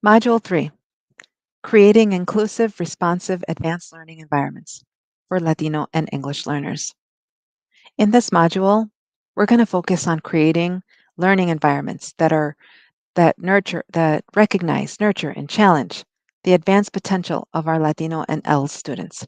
Module 3, Creating Inclusive, Responsive, Advanced Learning Environments for Latino and English Learners. In this module, we're going to focus on creating learning environments that recognize, nurture, and challenge the advanced potential of our Latino and ELS students.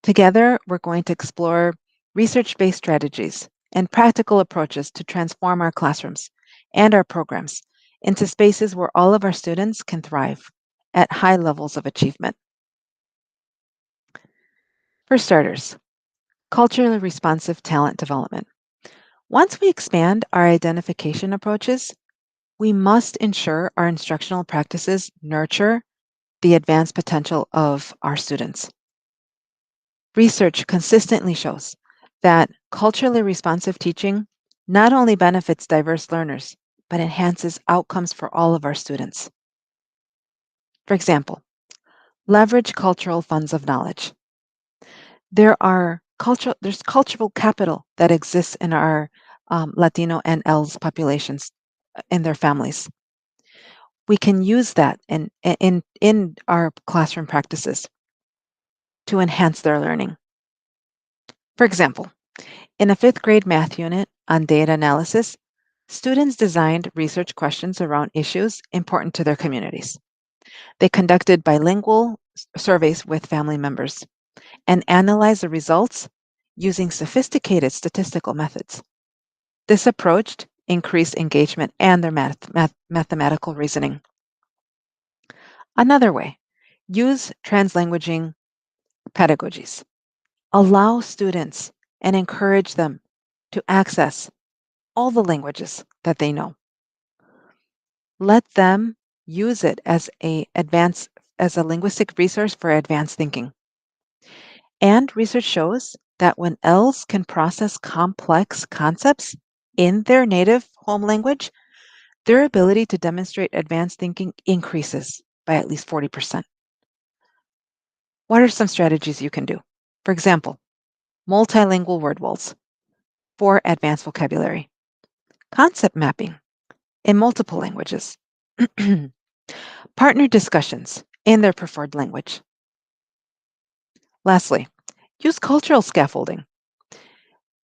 Together, we're going to explore research-based strategies and practical approaches to transform our classrooms and our programs into spaces where all of our students can thrive at high levels of achievement. For starters, culturally responsive talent development. Once we expand our identification approaches, we must ensure our instructional practices nurture the advanced potential of our students. Research consistently shows that culturally responsive teaching not only benefits diverse learners, but enhances outcomes for all of our students. For example, leverage cultural funds of knowledge. There's cultural capital that exists in our Latino and ELS populations in their families. We can use that in our classroom practices to enhance their learning. For example, in a fifth grade math unit on data analysis, students designed research questions around issues important to their communities. They conducted bilingual surveys with family members and analyzed the results using sophisticated statistical methods. This approach increased engagement and their mathematical reasoning. Another way, use translanguaging pedagogies. Allow students and encourage them to access all the languages that they know. Let them use it as a linguistic resource for advanced thinking. And research shows that when ELs can process complex concepts in their native home language, their ability to demonstrate advanced thinking increases by at least 40%. What are some strategies you can do? For example, multilingual word walls for advanced vocabulary, concept mapping in multiple languages, partner discussions in their preferred language. Lastly, use cultural scaffolding.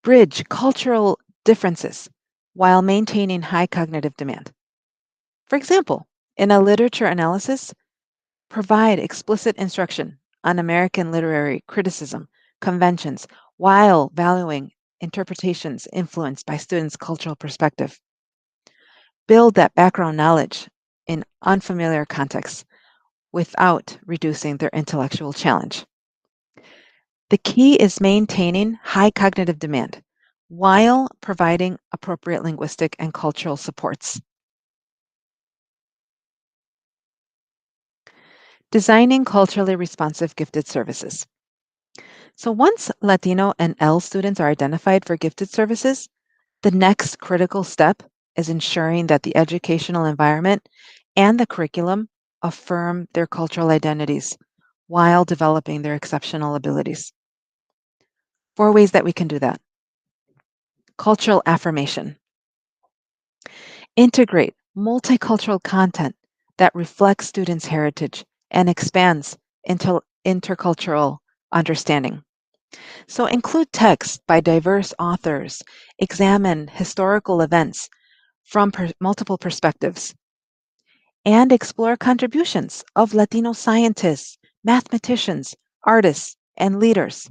Bridge cultural differences while maintaining high cognitive demand. For example, in a literature analysis, provide explicit instruction on American literary criticism conventions while valuing interpretations influenced by students' cultural perspective. Build that background knowledge in unfamiliar contexts without reducing their intellectual challenge. The key is maintaining high cognitive demand while providing appropriate linguistic and cultural supports. Designing culturally responsive gifted services. So once Latino and ELS students are identified for gifted services, the next critical step is ensuring that the educational environment and the curriculum affirm their cultural identities while developing their exceptional abilities. 4 ways that we can do that. Cultural affirmation. Integrate multicultural content that reflects students' heritage and expands intercultural understanding. So include texts by diverse authors, examine historical events from multiple perspectives, and explore contributions of Latino scientists, mathematicians, artists, and leaders.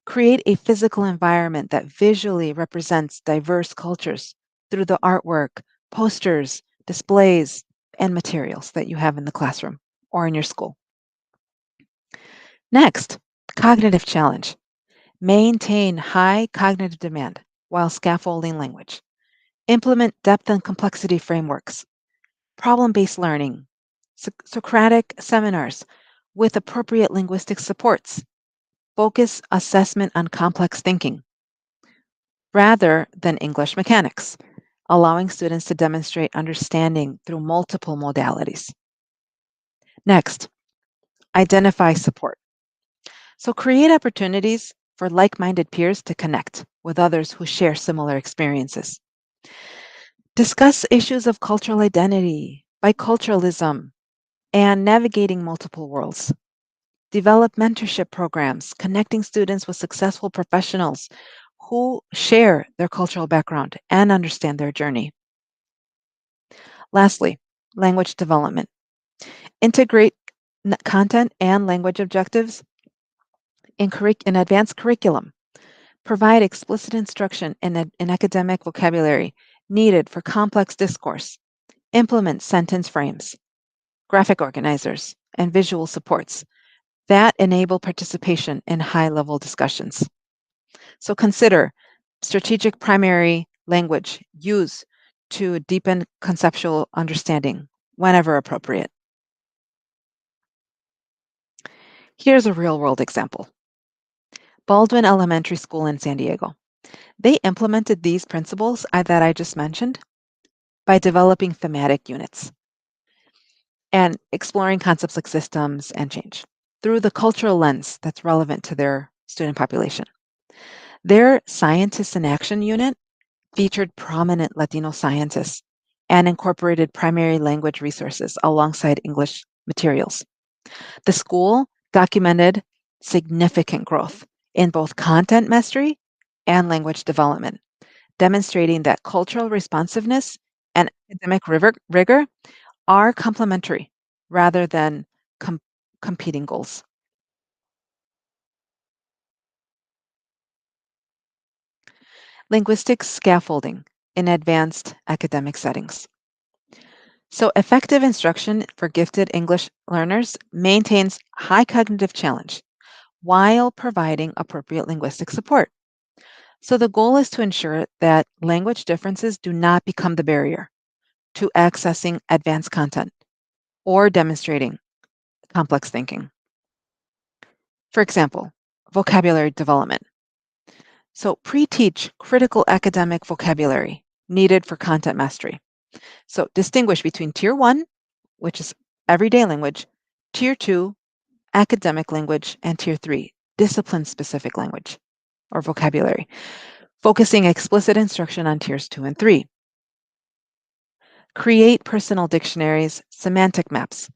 Create a physical environment that visually represents diverse cultures through the artwork, posters, displays, and materials that you have in the classroom or in your school. Next, cognitive challenge. Maintain high cognitive demand while scaffolding language. Implement depth and complexity frameworks, problem-based learning, Socratic seminars with appropriate linguistic supports. Focus assessment on complex thinking rather than English mechanics, allowing students to demonstrate understanding through multiple modalities. Next, identify support. So create opportunities for like-minded peers to connect with others who share similar experiences. Discuss issues of cultural identity, biculturalism, and navigating multiple worlds. Develop mentorship programs, connecting students with successful professionals who share their cultural background and understand their journey. Lastly, language development. Integrate content and language objectives in advanced curriculum. Provide explicit instruction in academic vocabulary needed for complex discourse. Implement sentence frames, graphic organizers, and visual supports that enable participation in high level discussions. So consider strategic primary language used to deepen conceptual understanding whenever appropriate. Here's a real world example. Baldwin Elementary School in San Diego. They implemented these principles that I just mentioned by developing thematic units and exploring concepts like systems and change through the cultural lens that's relevant to their student population. Their Scientists in Action unit featured prominent Latino scientists and incorporated primary language resources alongside English materials. The school documented significant growth in both content mastery and language development, demonstrating that cultural responsiveness and academic rigor are complementary rather than competing goals. Linguistic scaffolding in advanced academic settings. So, effective instruction for gifted English learners maintains high cognitive challenge while providing appropriate linguistic support. So, the goal is to ensure that language differences do not become the barrier to accessing advanced content or demonstrating complex thinking. For example, vocabulary development. So, pre teach critical academic vocabulary needed for content mastery. So, distinguish between Tier 1, which is everyday language, Tier 2, academic language, and Tier 3, discipline specific language or vocabulary, focusing explicit instruction on Tiers 2 and 3. Create personal dictionaries, semantic maps,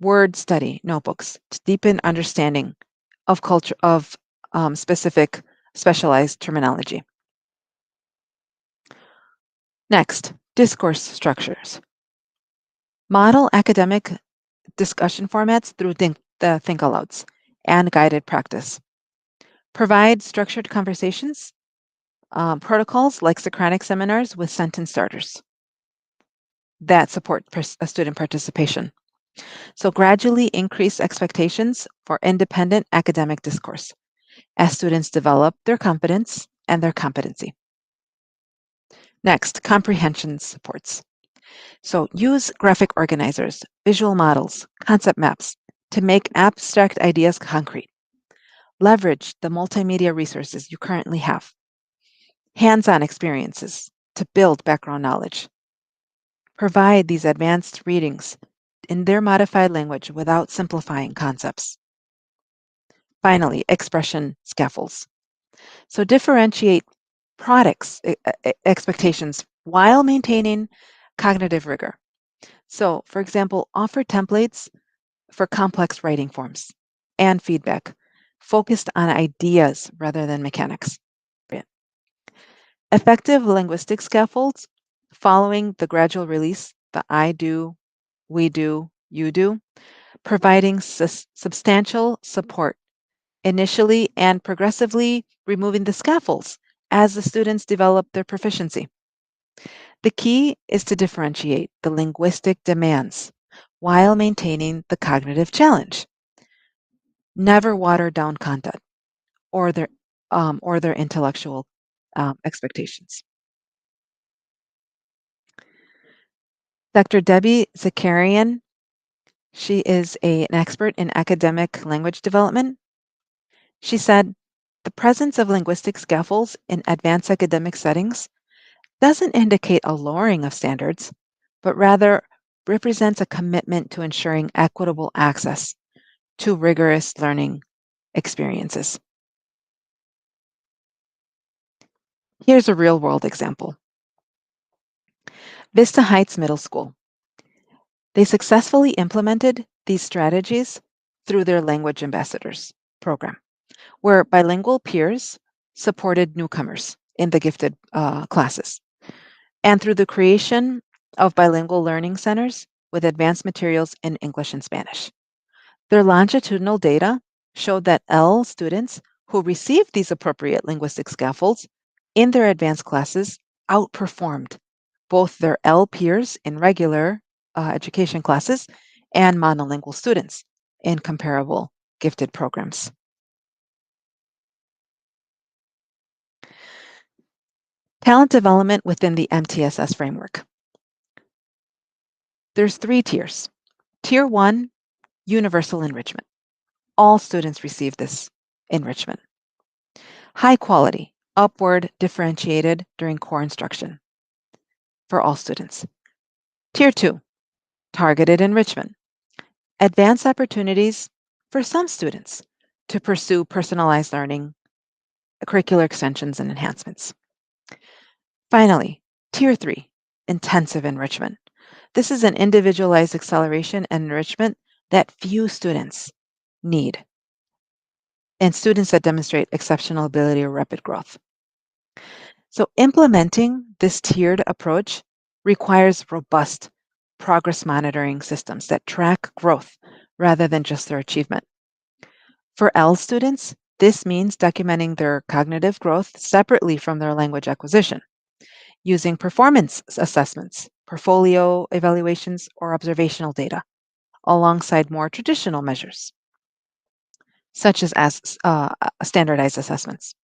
word study notebooks to deepen understanding of culture of specific specialized terminology. Next, discourse structures. Model academic discussion formats through the think alouds and guided practice. Provide structured conversations, protocols like Socratic seminars with sentence starters that support student participation. So gradually increase expectations for independent academic discourse as students develop their confidence and their competency. Next, comprehension supports. So use graphic organizers, visual models, concept maps to make abstract ideas concrete. Leverage the multimedia resources you currently have. Hands-on experiences to build background knowledge. Provide these advanced readings in their modified language without simplifying concepts. Finally, expression scaffolds. So differentiate products expectations while maintaining cognitive rigor. So, for example, offer templates for complex writing forms and feedback focused on ideas rather than mechanics. Effective linguistic scaffolds following the gradual release, the I do, we do, you do, providing substantial support initially and progressively removing the scaffolds as the students develop their proficiency. The key is to differentiate the linguistic demands while maintaining the cognitive challenge. Never water down content or their intellectual expectations. Dr. Debbie Zakarian, she is an expert in academic language development. She said, the presence of linguistic scaffolds in advanced academic settings doesn't indicate a lowering of standards, but rather represents a commitment to ensuring equitable access to rigorous learning experiences. Here's a real world example. Vista Heights Middle School. They successfully implemented these strategies through their Language Ambassadors program, where bilingual peers supported newcomers in the gifted classes, and through the creation of bilingual learning centers with advanced materials in English and Spanish. Their longitudinal data showed that L students who received these appropriate linguistic scaffolds in their advanced classes outperformed both their L peers in regular education classes and monolingual students in comparable gifted programs. Talent development within the MTSS framework. There's 3 tiers. Tier 1, universal enrichment. All students receive this enrichment. High quality, upward differentiated during core instruction for all students. Tier 2, targeted enrichment. Advanced opportunities for some students to pursue personalized learning, curricular extensions, and enhancements. Finally, Tier 3, intensive enrichment. This is an individualized acceleration and enrichment that few students need, and students that demonstrate exceptional ability or rapid growth. So, implementing this tiered approach requires robust progress monitoring systems that track growth rather than just their achievement. For L students, this means documenting their cognitive growth separately from their language acquisition, using performance assessments, portfolio evaluations, or observational data, alongside more traditional measures, such as standardized assessments.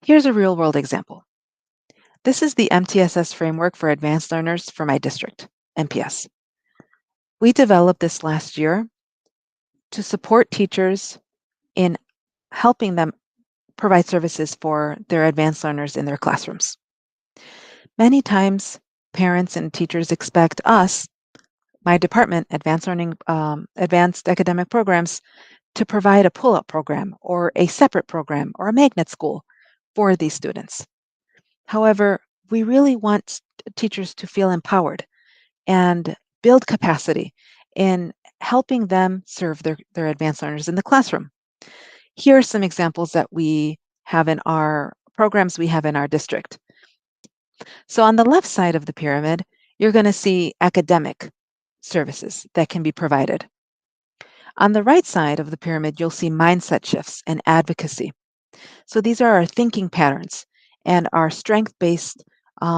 Here's a real world example. This is the MTSS framework for advanced learners for my district, MPS. We developed this last year to support teachers in helping them provide services for their advanced learners in their classrooms. Many times, parents and teachers expect us, my department, advanced academic programs, to provide a pull-up program or a separate program or a magnet school for these students. However, we really want teachers to feel empowered and build capacity in helping them serve their advanced learners in the classroom. Here are some examples that we have in our programs we have in our district. So on the left side of the pyramid, you're going to see academic services that can be provided. On the right side of the pyramid, you'll see mindset shifts and advocacy. So these are our thinking patterns and our strength-based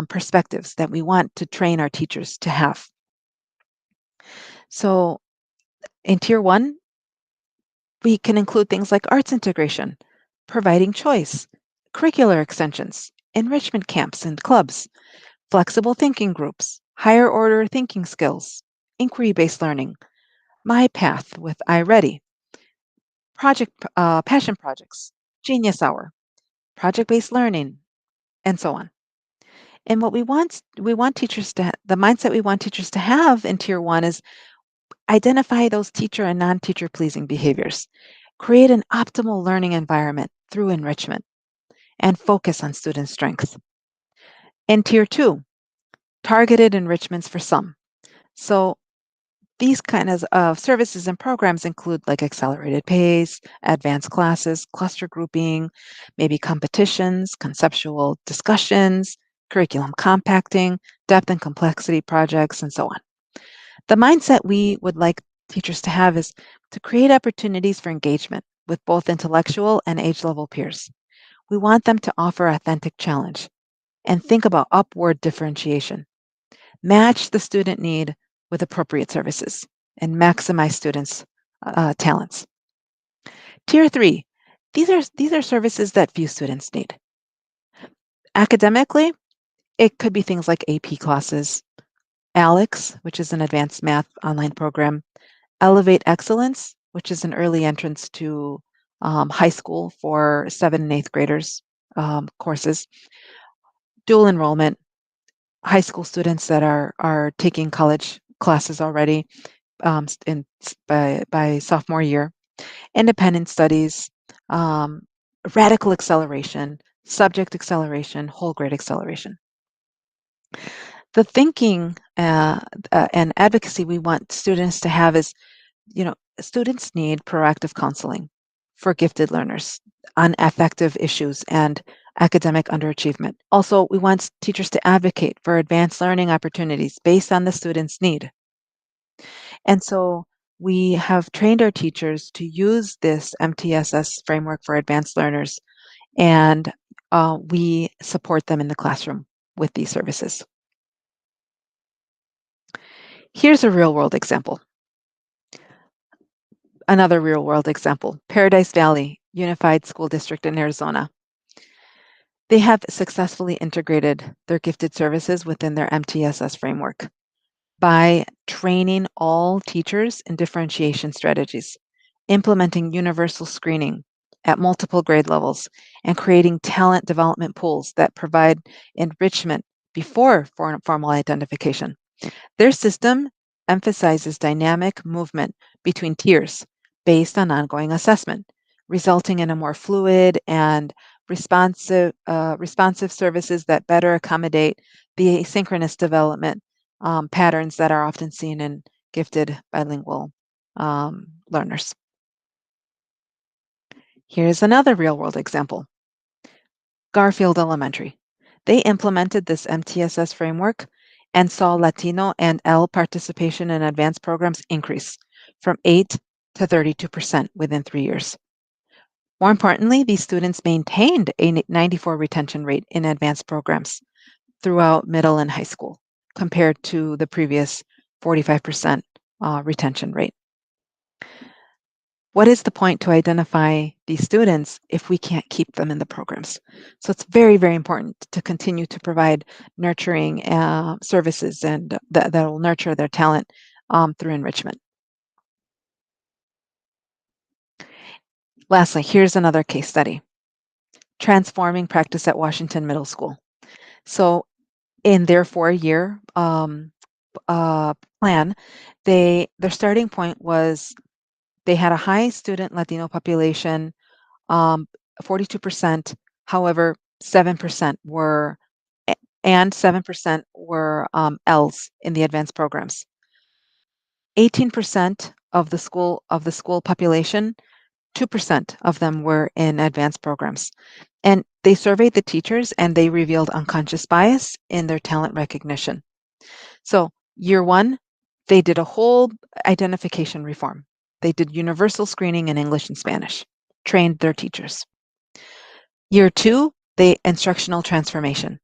perspectives that we want to train our teachers to have. So in Tier 1, we can include things like arts integration, providing choice, curricular extensions, enrichment camps and clubs, flexible thinking groups, higher order thinking skills, inquiry-based learning, My Path with iReady, passion projects, Genius Hour, project-based learning, and so on. And what we want teachers to, the mindset we want teachers to have in Tier 1 is identify those teacher and non-teacher pleasing behaviors, create an optimal learning environment through enrichment, and focus on student strengths. In Tier 2, targeted enrichments for some. So these kinds of services and programs include like accelerated pace, advanced classes, cluster grouping, maybe competitions, conceptual discussions, curriculum compacting, depth and complexity projects, and so on. The mindset we would like teachers to have is to create opportunities for engagement with both intellectual and age level peers. We want them to offer authentic challenge and think about upward differentiation. Match the student need with appropriate services and maximize students' talents. Tier 3, these are services that few students need. Academically, it could be things like AP classes, ALEX, which is an advanced math online program, Elevate Excellence, which is an early entrance to high school for 7th and 8th graders courses, dual enrollment, high school students that are taking college classes already by sophomore year, independent studies, um, radical acceleration, subject acceleration, whole grade acceleration. The thinking and advocacy we want students to have is, students need proactive counseling for gifted learners on affective issues and academic underachievement. Also, we want teachers to advocate for advanced learning opportunities based on the student's need. And so we have trained our teachers to use this MTSS framework for advanced learners, and we support them in the classroom with these services. Here's a real world example. Another real world example, Paradise Valley Unified School District in Arizona. They have successfully integrated their gifted services within their MTSS framework by training all teachers in differentiation strategies, implementing universal screening at multiple grade levels, and creating talent development pools that provide enrichment before formal identification. Their system emphasizes dynamic movement between tiers based on ongoing assessment, resulting in a more fluid and responsive services that better accommodate the asynchronous development patterns that are often seen in gifted bilingual learners. Here's another real world example. Garfield Elementary. They implemented this MTSS framework and saw Latino and L participation in advanced programs increase from 8 to 32% within 3 years. More importantly, these students maintained a 94 retention rate in advanced programs throughout middle and high school compared to the previous 45% retention rate. What is the point to identify these students if we can't keep them in the programs? So it's very, very important to continue to provide nurturing services and that will nurture their talent through enrichment. Lastly, here's another case study, transforming practice at Washington Middle School. So in their 4-year plan, their starting point was they had a high student Latino population, 42%. However, 7% were and 7% were Ls in the advanced programs. 18% of the school population, 2% of them were in advanced programs. And they surveyed the teachers and they revealed unconscious bias in their talent recognition. So, year 1, they did a whole identification reform. They did universal screening in English and Spanish, trained their teachers. Year 2, they instructional transformation,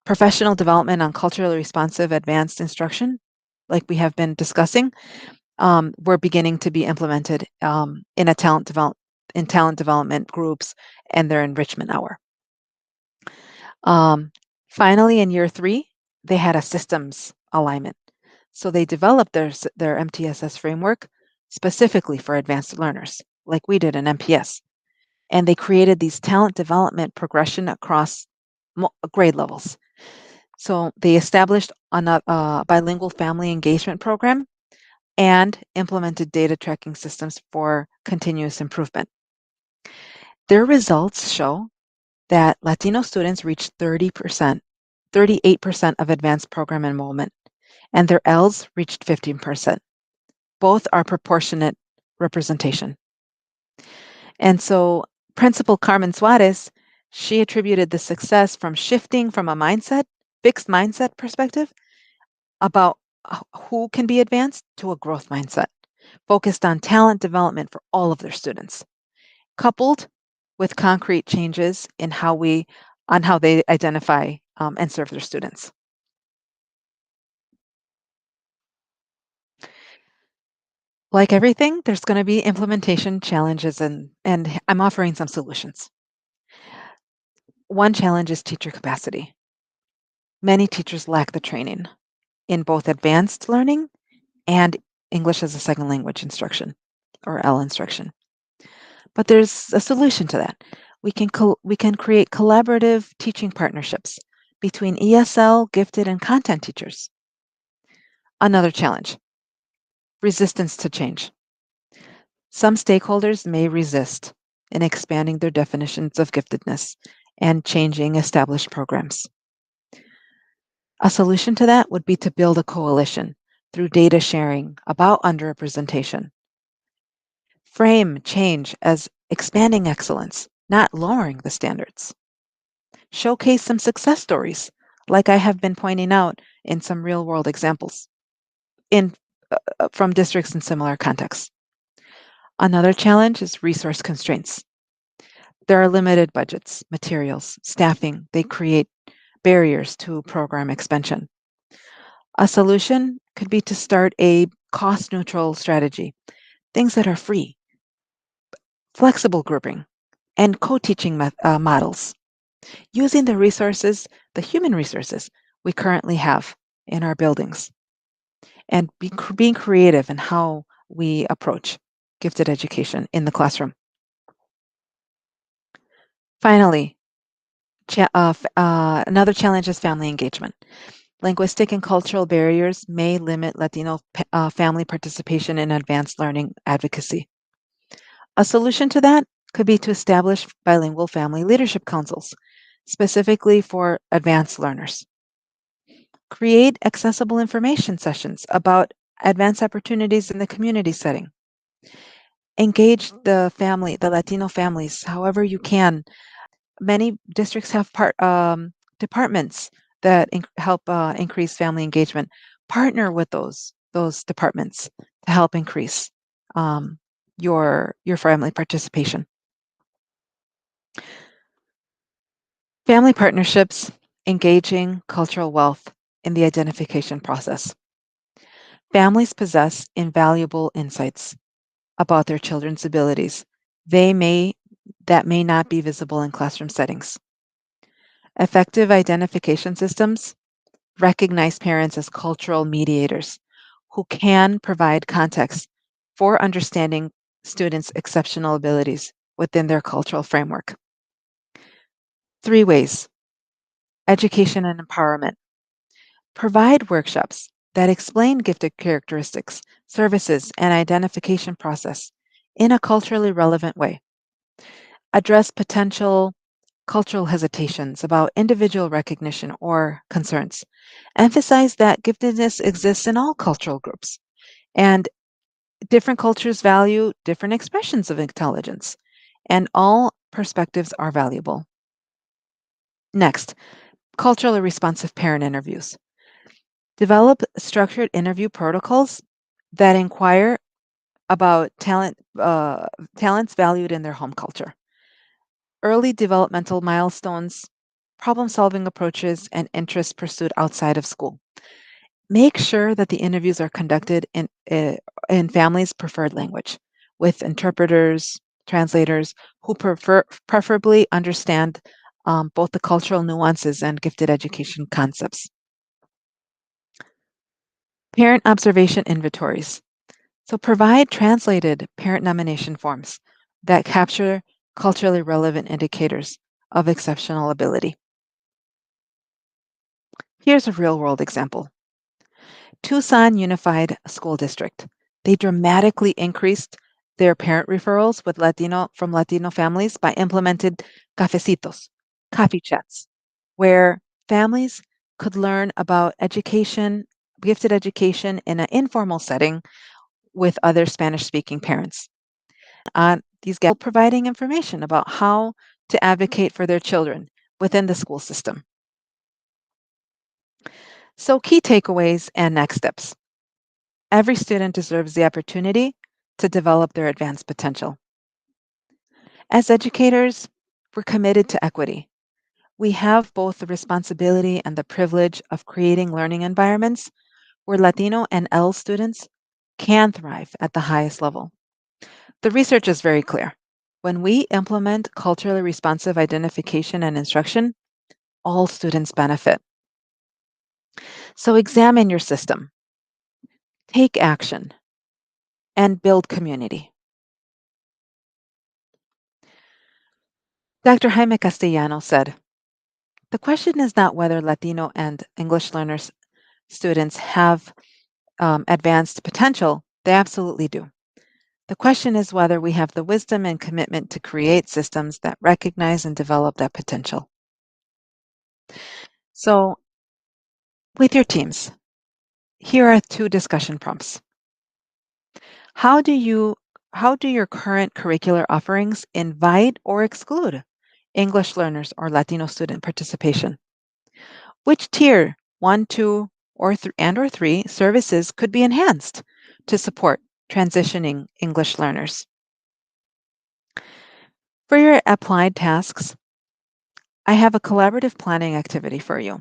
professional development on culturally responsive advanced instruction, like we have been discussing, were beginning to be implemented in talent development groups and their enrichment hour. Finally, in year 3, they had a systems alignment. So they developed their MTSS framework specifically for advanced learners, like we did in MPS. And they created these talent development progression across grade levels. So they established a bilingual family engagement program and implemented data tracking systems for continuous improvement. Their results show that Latino students reached 38% of advanced program enrollment, and their Ls reached 15%. Both are proportionate representation. And so Principal Carmen Suarez, she attributed the success from shifting from a fixed mindset perspective about who can be advanced to a growth mindset focused on talent development for all of their students, coupled with concrete changes in how they identify and serve their students. Like everything, there's going to be implementation challenges, and I'm offering some solutions. One challenge is teacher capacity. Many teachers lack the training in both advanced learning and English as a second language instruction, or L instruction. But there's a solution to that. We can create collaborative teaching partnerships between ESL, gifted, and content teachers. Another challenge, resistance to change. Some stakeholders may resist in expanding their definitions of giftedness and changing established programs. A solution to that would be to build a coalition through data sharing about underrepresentation. Frame change as expanding excellence, not lowering the standards. Showcase some success stories, like I have been pointing out in some real world examples in, from districts in similar contexts. Another challenge is resource constraints. There are limited budgets, materials, staffing. They create barriers to program expansion. A solution could be to start a cost neutral strategy, things that are free, flexible grouping, and co teaching models, using the resources, the human resources we currently have in our buildings, and being creative in how we approach gifted education in the classroom. Finally, another challenge is family engagement. Linguistic and cultural barriers may limit Latino family participation in advanced learning advocacy. A solution to that could be to establish bilingual family leadership councils, specifically for advanced learners. Create accessible information sessions about advanced opportunities in the community setting. Engage the Latino families however you can. Many districts have departments that help increase family engagement. Partner with those departments to help increase your family participation. Family partnerships, engaging cultural wealth in the identification process. Families possess invaluable insights about their children's abilities. They may that may not be visible in classroom settings. Effective identification systems recognize parents as cultural mediators who can provide context for understanding students' exceptional abilities within their cultural framework. 3 ways: education and empowerment. Provide workshops that explain gifted characteristics, services, and identification process in a culturally relevant way. Address potential cultural hesitations about individual recognition or concerns. Emphasize that giftedness exists in all cultural groups and different cultures value different expressions of intelligence, and all perspectives are valuable. Next, culturally responsive parent interviews. Develop structured interview protocols that inquire about talents valued in their home culture, early developmental milestones, problem solving approaches, and interests pursued outside of school. Make sure that the interviews are conducted in families' preferred language with interpreters, translators who preferably understand both the cultural nuances and gifted education concepts. Parent observation inventories. So provide translated parent nomination forms that capture culturally relevant indicators of exceptional ability. Here's a real world example. Tucson Unified School District. They dramatically increased their parent referrals from Latino families by implemented cafecitos, coffee chats, where families could learn about education, gifted education in an informal setting with other Spanish speaking parents. These guys providing information about how to advocate for their children within the school system. So, key takeaways and next steps. Every student deserves the opportunity to develop their advanced potential. As educators, we're committed to equity. We have both the responsibility and the privilege of creating learning environments where Latino and L students can thrive at the highest level. The research is very clear. When we implement culturally responsive identification and instruction, all students benefit. So examine your system, take action, and build community. Dr. Jaime Castellano said, "The question is not whether Latino and English learners students have advanced potential. They absolutely do. The question is whether we have the wisdom and commitment to create systems that recognize and develop that potential." So With your teams, here are 2 discussion prompts. How do your current curricular offerings invite or exclude English learners or Latino student participation? Which tier, 1, 2, or 3 services could be enhanced to support transitioning English learners? For your applied tasks, I have a collaborative planning activity for you.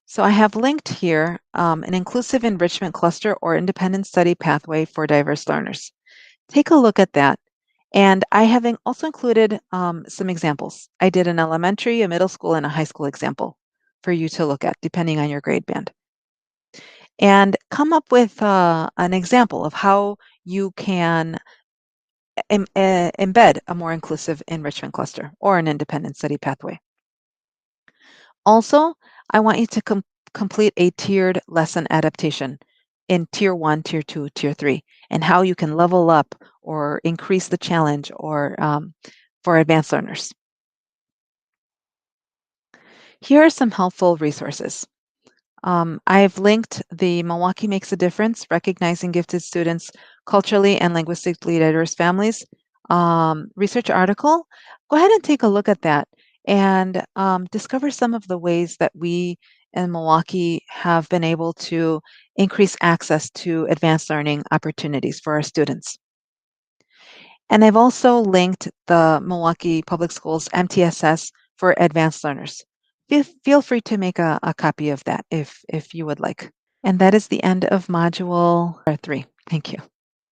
So I have linked here an inclusive enrichment cluster or independent study pathway for diverse learners. Take a look at that. And I have also included some examples. I did an elementary, a middle school, and a high school example for you to look at, depending on your grade band. And come up with an example of how you can embed a more inclusive enrichment cluster or an independent study pathway. Also, I want you to complete a tiered lesson adaptation in tier 1, tier 2, tier 3, and how you can level up or increase the challenge or for advanced learners. Here are some helpful resources. I've linked the Milwaukee Makes a Difference, Recognizing Gifted Students Culturally and Linguistically Diverse Families research article. Go ahead and take a look at that and discover some of the ways that we in Milwaukee have been able to increase access to advanced learning opportunities for our students. And I've also linked the Milwaukee Public Schools MTSS for advanced learners. Feel free to make a copy of that if you would like. And that is the end of module 3. Thank you.